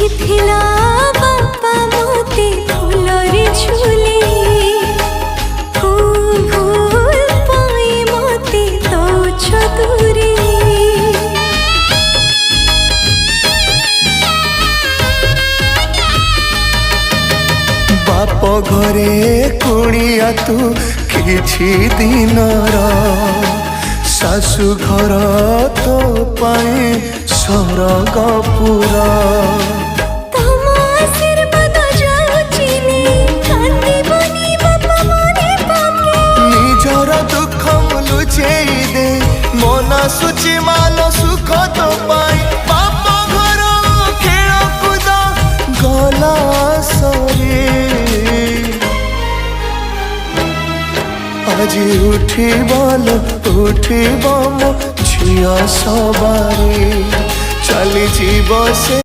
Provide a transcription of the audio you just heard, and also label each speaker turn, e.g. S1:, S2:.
S1: ଦେଖିଥିଲା ବାପା ମୋତେ ଫୁଲରେ ଝୁଲେ ଭୁଲ ପାଇଁ ମୋତେ ଦଉଛ ଦୂରେ।
S2: बाप घरे कुड़िया तू किछि दिनर सासु घर तो पाए स्वर्गपुर।
S1: तम आशीर्वाद जाउछि ने कांदिबनी बापा मने पाके
S2: निजर दुख लुचेई दे मन सुचि मान सुख तो पाए बाप घर खेल कूद गला सरे। आज उठिब मो झिया सवारी चली जीव से।